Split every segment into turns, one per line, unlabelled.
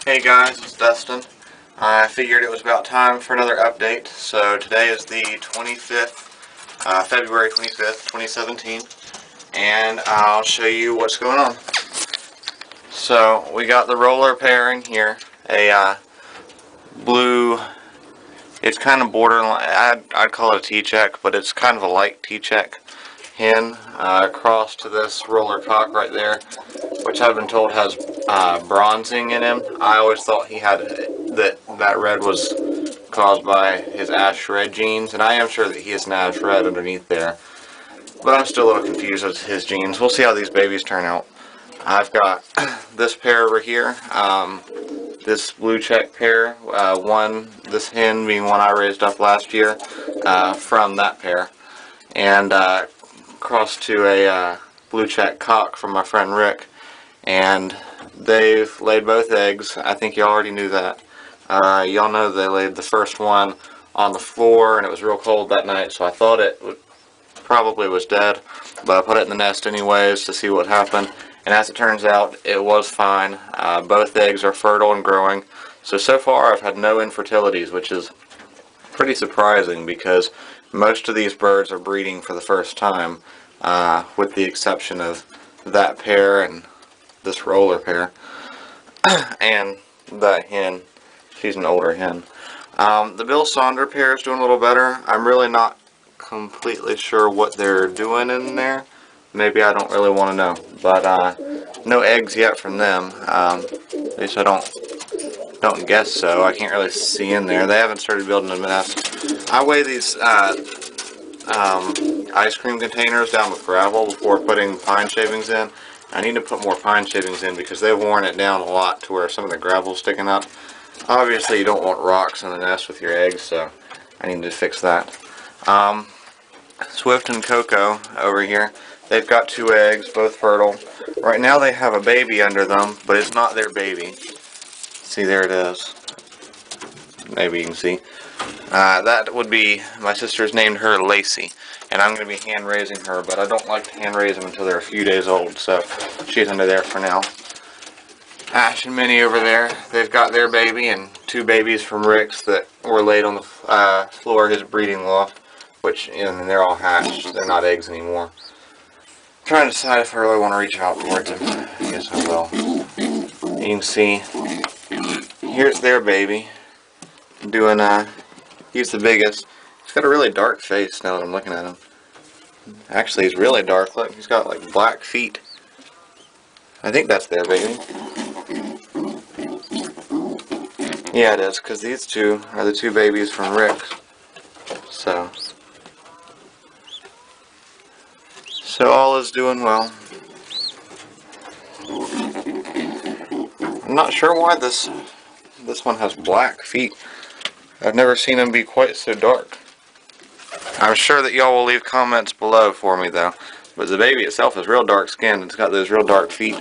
Hey guys, it's Dustin. I figured it was about time for another update. So today is the 25th, February 25th, 2017, and I'll show you what's going on. So we got the roller pair in here, a blue, it's kind of borderline, I'd call it a T-check, but it's kind of a light T-check hen, across to this roller cock right there, which I've been told has bronzing in him. I always thought he had that red was caused by his ash red genes, and I am sure that he is an ash red underneath there. But I'm still a little confused with his genes. We'll see how these babies turn out. I've got this pair over here, this blue check pair, this hen being one I raised up last year from that pair, and crossed to a blue check cock from my friend Rick, and they've laid both eggs. I think you already knew that. Y'all know they laid the first one on the floor, and it was real cold that night, so I thought it probably was dead, but I put it in the nest anyways to see what happened, and as it turns out, it was fine. Both eggs are fertile and growing, so far I've had no infertilities, which is pretty surprising because most of these birds are breeding for the first time, with the exception of that pair and this roller pair and that hen. She's an older hen. The Bill Sonder pair is doing a little better. I'm really not completely sure what they're doing in there. Maybe I don't really want to know, but no eggs yet from them. At least I don't guess so. I can't really see in there. They haven't started building a nest. I weigh these ice cream containers down with gravel before putting pine shavings in. I need to put more pine shavings in because they've worn it down a lot to where some of the gravel's sticking up. Obviously you don't want rocks in the nest with your eggs, so I need to fix that. Swift and Coco over here, they've got 2 eggs, both fertile. Right now they have a baby under them, but it's not their baby. See, there it is. Maybe you can see. That would be, my sister's named her Lacey, and I'm going to be hand raising her, but I don't like to hand raise them until they're a few days old, so she's under there for now. Ash and Minnie over there, they've got their baby and 2 babies from Rick's that were laid on the floor of his breeding loft, which, and they're all hatched. They're not eggs anymore. I'm trying to decide if I really want to reach out towards him. I guess I will. You can see, here's their baby. Doing, he's the biggest. He's got a really dark face now that I'm looking at him. Actually, he's really dark. Look, he's got like black feet. I think that's their baby. Yeah, it is, because these 2 are the 2 babies from Rick. So all is doing well. I'm not sure why this one has black feet. I've never seen them be quite so dark. I'm sure that y'all will leave comments below for me though. But the baby itself is real dark skinned. It's got those real dark feet.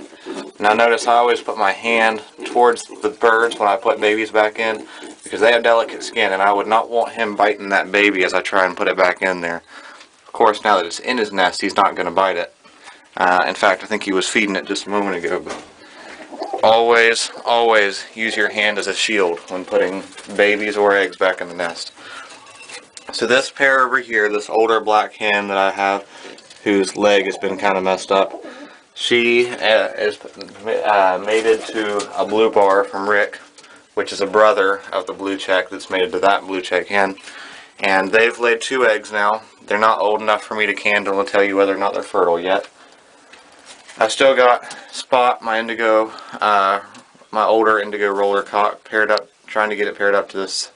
Now notice I always put my hand towards the birds when I put babies back in, because they have delicate skin and I would not want him biting that baby as I try and put it back in there. Of course, now that it's in his nest, he's not going to bite it. In fact, I think he was feeding it just a moment ago. But always use your hand as a shield when putting babies or eggs back in the nest. So this pair over here, this older black hen that I have, whose leg has been kind of messed up, she is mated to a blue bar from Rick, which is a brother of the blue check that's mated to that blue check hen. And they've laid 2 eggs now. They're not old enough for me to candle and tell you whether or not they're fertile yet. I've still got Spot, my indigo, my older indigo roller cock, paired up, trying to get it paired up to this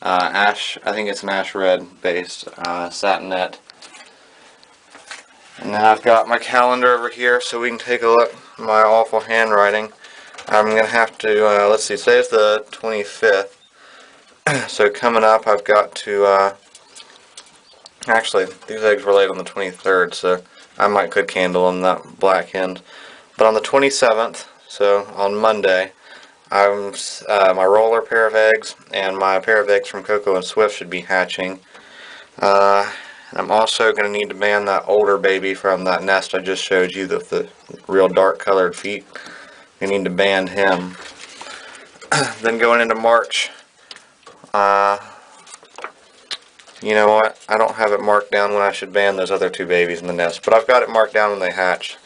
ash, I think it's an ash red based satinette. And then I've got my calendar over here so we can take a look at my awful handwriting. I'm going to have to, let's see, today's the 25th. So coming up I've got to, actually these eggs were laid on the 23rd, so I might could candle on that black hen. But on the 27th, so on Monday, my roller pair of eggs and my pair of eggs from Coco and Swift should be hatching. I'm also going to need to ban that older baby from that nest I just showed you, the real dark colored feet. We need to ban him. Then going into March, you know what? I don't have it marked down when I should ban those other two babies in the nest, but I've got it marked down when they hatch.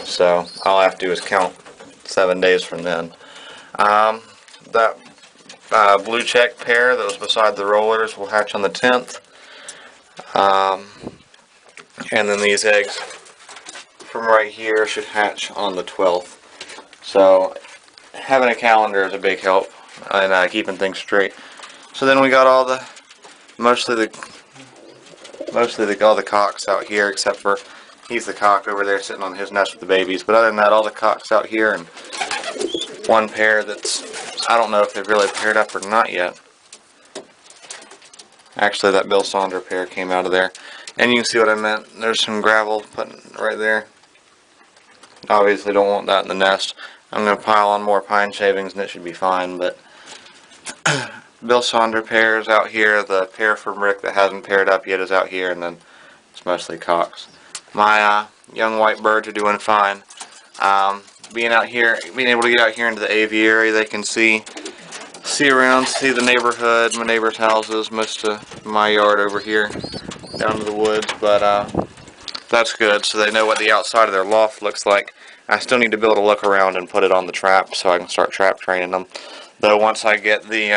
So all I have to do is count 7 days from then. That blue check pair that was beside the rollers will hatch on the 10th. And then these eggs from right here should hatch on the 12th. So having a calendar is a big help in keeping things straight. So then we got all the mostly all the cocks out here, except for he's the cock over there sitting on his nest with the babies. But other than that, all the cocks out here, and one pair that's, I don't know if they've really paired up or not yet. Actually, that Bill Saunders pair came out of there. And you can see what I meant. There's some gravel put right there. Obviously don't want that in the nest. I'm going to pile on more pine shavings and it should be fine. But Bill Saunders pairs out here. The pair from Rick that hasn't paired up yet is out here. And then it's mostly cocks. My young white birds are doing fine. Being able to get out here into the aviary, they can see around, see the neighborhood, my neighbors' houses, most of my yard over here, down to the woods, but that's good, so they know what the outside of their loft looks like. I still need to be able to look around and put it on the trap so I can start trap training them. Though once I get the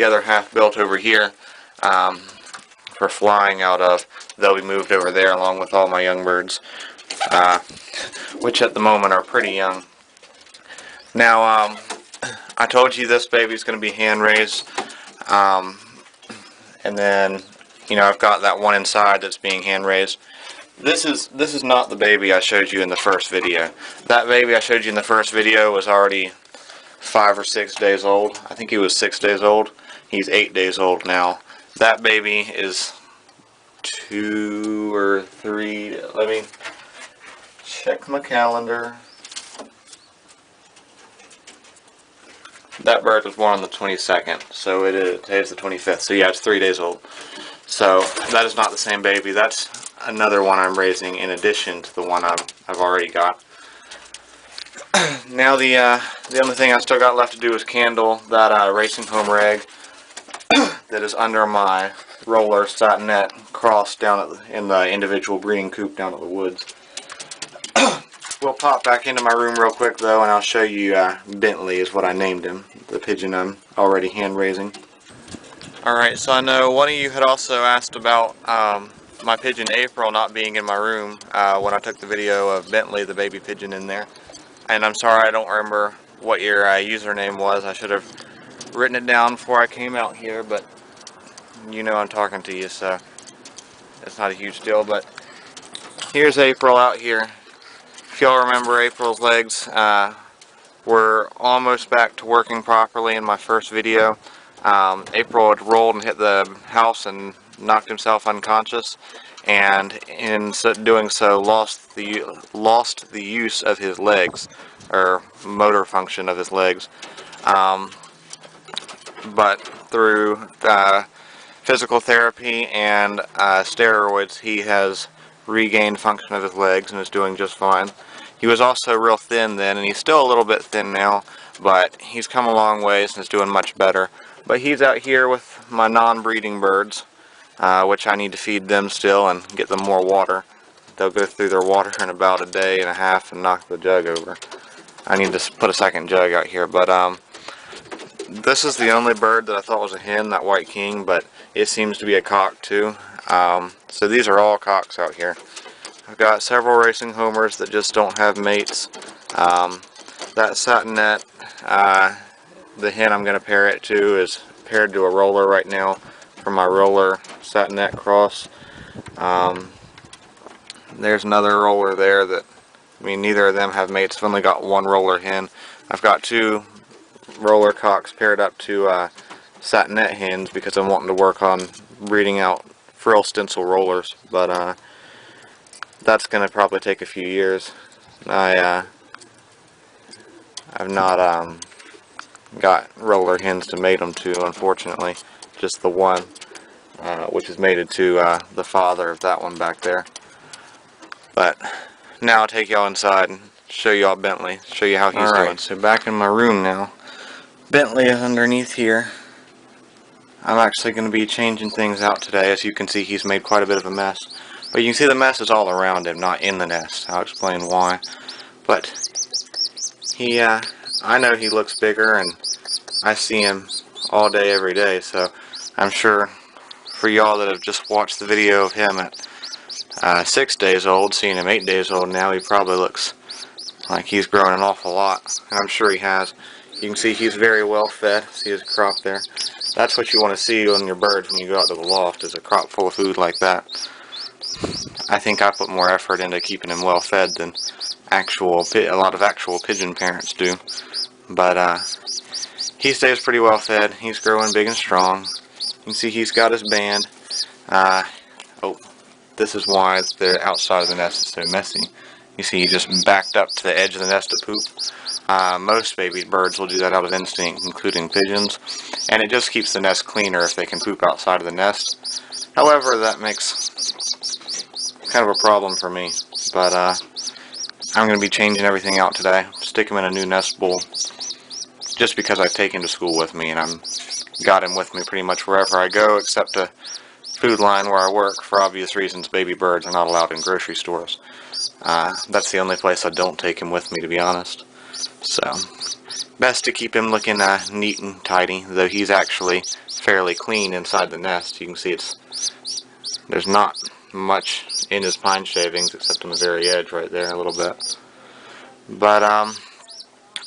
other half built over here for flying out of, they'll be moved over there along with all my young birds, which at the moment are pretty young. Now, I told you this baby's going to be hand raised, and then, you know, I've got that one inside that's being hand raised. This is not the baby I showed you in the first video. That baby I showed you in the first video was already 5 or 6 days old. I think he was 6 days old. He's 8 days old now. That baby is 2 or 3. Let me check my calendar. That bird was born on the 22nd, so today's the 25th, so yeah, it's 3 days old. So that is not the same baby. That's another one I'm raising in addition to the one I've already got. Now the only thing I still got left to do is candle that racing home rag that is under my roller satinette cross down in the individual breeding coop down at the woods. We'll pop back into my room real quick though, and I'll show you Bentley is what I named him, the pigeon I'm already hand raising. Alright, so I know one of you had also asked about my pigeon April not being in my room when I took the video of Bentley, the baby pigeon, in there. And I'm sorry, I don't remember what your username was. I should have written it down before I came out here, but you know I'm talking to you, so it's not a huge deal. But here's April out here. If y'all remember, April's legs were almost back to working properly in my first video. April had rolled and hit the house and knocked himself unconscious, and in doing so lost the use of his legs, or motor function of his legs. But through physical therapy and steroids, he has regained function of his legs and is doing just fine. He was also real thin then, and he's still a little bit thin now, but he's come a long ways and is doing much better. But he's out here with my non-breeding birds, which I need to feed them still and get them more water. They'll go through their water in about a day and a half and knock the jug over. I need to put a second jug out here, but this is the only bird that I thought was a hen, that white king, but it seems to be a cock too. So these are all cocks out here. I've got several racing homers that just don't have mates. That satinette, the hen I'm going to pair it to is paired to a roller right now for my roller satinette cross. There's another roller there that, I mean, neither of them have mates. I've only got one roller hen. I've got 2 roller cocks paired up to satinette hens because I'm wanting to work on breeding out frill stencil rollers, but that's going to probably take a few years. I've not got roller hens to mate them to, unfortunately. Just the one, which is mated to the father of that one back there. But now I'll take y'all inside and show y'all Bentley, show you how he's doing. So back in my room now. Bentley is underneath here. I'm actually going to be changing things out today. As you can see, he's made quite a bit of a mess. But you can see the mess is all around him, not in the nest. I'll explain why. But I know he looks bigger, and I see him all day, every day. So I'm sure for y'all that have just watched the video of him at 6 days old, seeing him 8 days old now, he probably looks like he's grown an awful lot. And I'm sure he has. You can see he's very well fed. See his crop there? That's what you want to see on your birds when you go out to the loft, is a crop full of food like that. I think I put more effort into keeping him well fed than a lot of actual pigeon parents do. But he stays pretty well fed. He's growing big and strong. You can see he's got his band. Oh, this is why the outside of the nest is so messy. You see he just backed up to the edge of the nest to poop. Most baby birds will do that out of instinct, including pigeons, and it just keeps the nest cleaner if they can poop outside of the nest. However, that makes kind of a problem for me, but I'm going to be changing everything out today. Stick him in a new nest bowl, just because I take him to school with me, and got him with me pretty much wherever I go, except a food line where I work. For obvious reasons, baby birds are not allowed in grocery stores. That's the only place I don't take him with me, to be honest. So, best to keep him looking neat and tidy, though he's actually fairly clean inside the nest. You can see there's not much in his pine shavings except on the very edge right there a little bit. But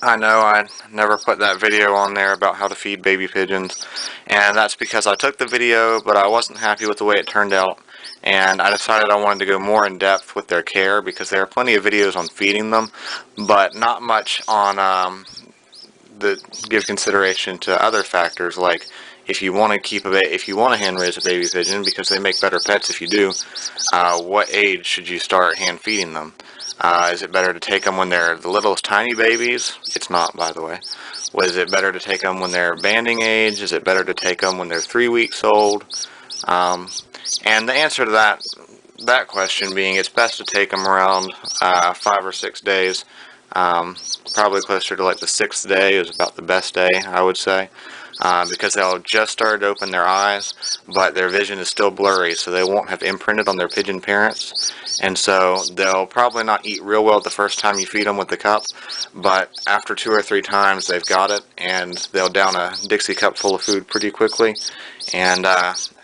I know I never put that video on there about how to feed baby pigeons, and that's because I took the video, but I wasn't happy with the way it turned out. And I decided I wanted to go more in depth with their care, because there are plenty of videos on feeding them, but not much on that give consideration to other factors, like if you want to hand raise a baby pigeon, because they make better pets if you do. What age should you start hand feeding them? Is it better to take them when they're the littlest tiny babies? It's not, by the way. Is it better to take them when they're banding age? Is it better to take them when they're 3 weeks old? And the answer to that question being, it's best to take them around 5 or 6 days. Probably closer to like the 6th day is about the best day, I would say, because they'll just start to open their eyes, but their vision is still blurry, so they won't have imprinted on their pigeon parents, and so they'll probably not eat real well the first time you feed them with the cup, but after 2 or 3 times they've got it, and they'll down a Dixie cup full of food pretty quickly. And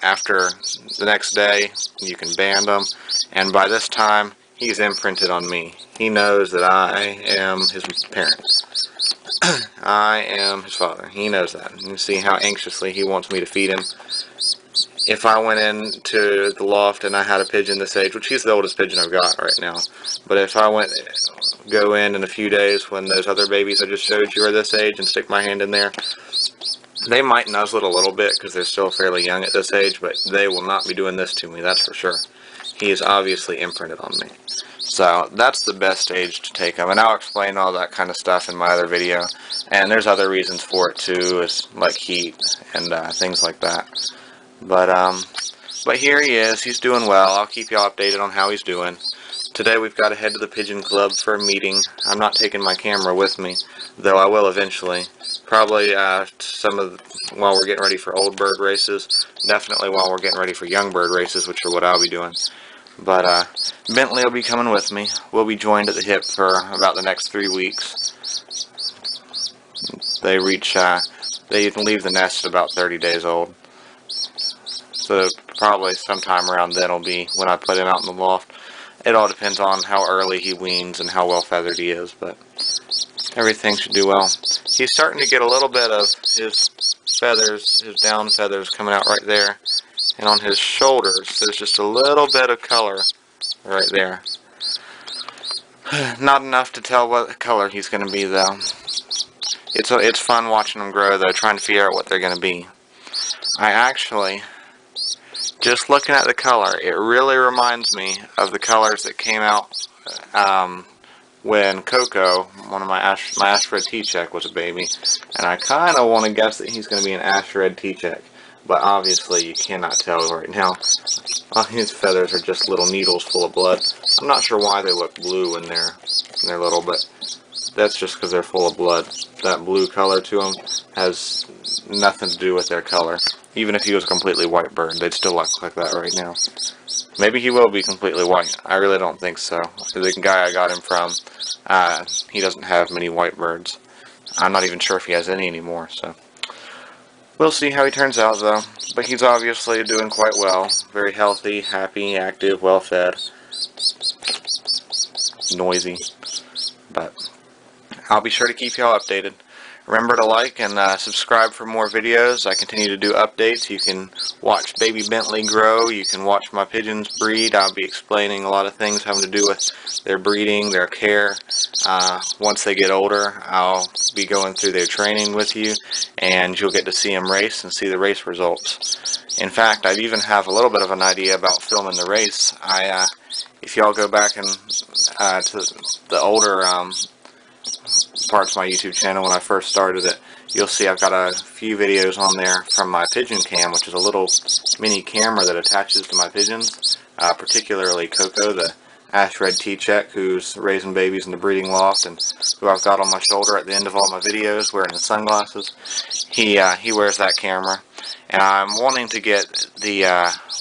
after the next day, you can band them, and by this time, he's imprinted on me. He knows that I am his parent. I am his father. He knows that. You can see how anxiously he wants me to feed him. If I went into the loft and I had a pigeon this age, which he's the oldest pigeon I've got right now, but if I go in a few days when those other babies I just showed you are this age and stick my hand in there, they might nuzzle it a little bit because they're still fairly young at this age, but they will not be doing this to me, that's for sure. He is obviously imprinted on me. So that's the best age to take them, and I'll explain all that kind of stuff in my other video. And there's other reasons for it too, like heat and things like that. But here he is. He's doing well. I'll keep you updated on how he's doing. Today we've got to head to the Pigeon Club for a meeting. I'm not taking my camera with me, though I will eventually. Probably while we're getting ready for old bird races. Definitely while we're getting ready for young bird races, which are what I'll be doing. But Bentley will be coming with me. We'll be joined at the hip for about the next 3 weeks. They leave the nest at about 30 days old. So probably sometime around then will be when I put him out in the loft. It all depends on how early he weans and how well feathered he is, but everything should do well. He's starting to get a little bit of his feathers, his down feathers coming out right there. And on his shoulders, there's just a little bit of color right there. Not enough to tell what color he's going to be, though. It's fun watching them grow, though, trying to figure out what they're going to be. I actually, just looking at the color, it really reminds me of the colors that came out when Coco, one of my ash red T-check, was a baby. And I kind of want to guess that he's going to be an ash red T-check. But obviously you cannot tell right now. His feathers are just little needles full of blood. I'm not sure why they look blue when they're little, but That's just because they're full of blood. That blue color to them has nothing to do with their color. Even if he was a completely white bird, they'd still look like that right now. Maybe he will be completely white. I really don't think so. The guy I got him from, he doesn't have many white birds. I'm not even sure if he has any anymore, so. We'll see how he turns out, though. But he's obviously doing quite well. Very healthy, happy, active, well-fed. Noisy. But I'll be sure to keep y'all updated. Remember to like and subscribe for more videos. I continue to do updates. You can watch baby Bentley grow. You can watch my pigeons breed. I'll be explaining a lot of things having to do with their breeding, their care. Once they get older, I'll be going through their training with you, and you'll get to see them race and see the race results. In fact, I even have a little bit of an idea about filming the race. If y'all go back and to the older parts of my YouTube channel when I first started it, you'll see I've got a few videos on there from my Pigeon cam, which is a little mini camera that attaches to my pigeons, particularly Coco, the ash red tea-check, who's raising babies in the breeding loft, and who I've got on my shoulder at the end of all my videos wearing the sunglasses. He wears that camera, and I'm wanting to get the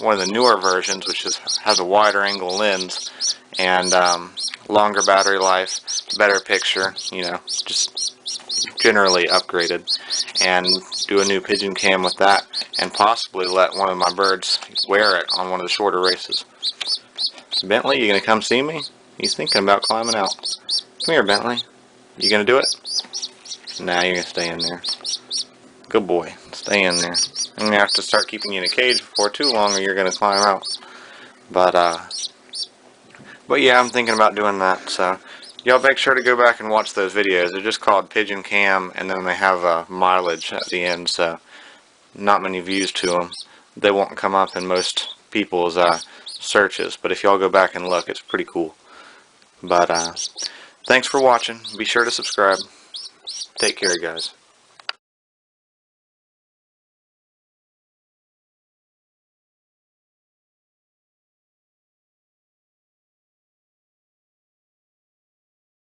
one of the newer versions, which has a wider angle lens and longer battery life, better picture, you know, just generally upgraded, and do a new pigeon cam with that, and possibly let one of my birds wear it on one of the shorter races. Bentley, you gonna come see me? He's thinking about climbing out. Come here, Bentley. You gonna do it? Nah, you're gonna stay in there. Good boy. Stay in there. I'm gonna have to start keeping you in a cage before too long, or you're gonna climb out. But yeah, I'm thinking about doing that, so y'all make sure to go back and watch those videos. They're just called Pigeon Cam, and then they have mileage at the end, so not many views to them. They won't come up in most people's searches, but if y'all go back and look, it's pretty cool. But thanks for watching. Be sure to subscribe. Take care, guys.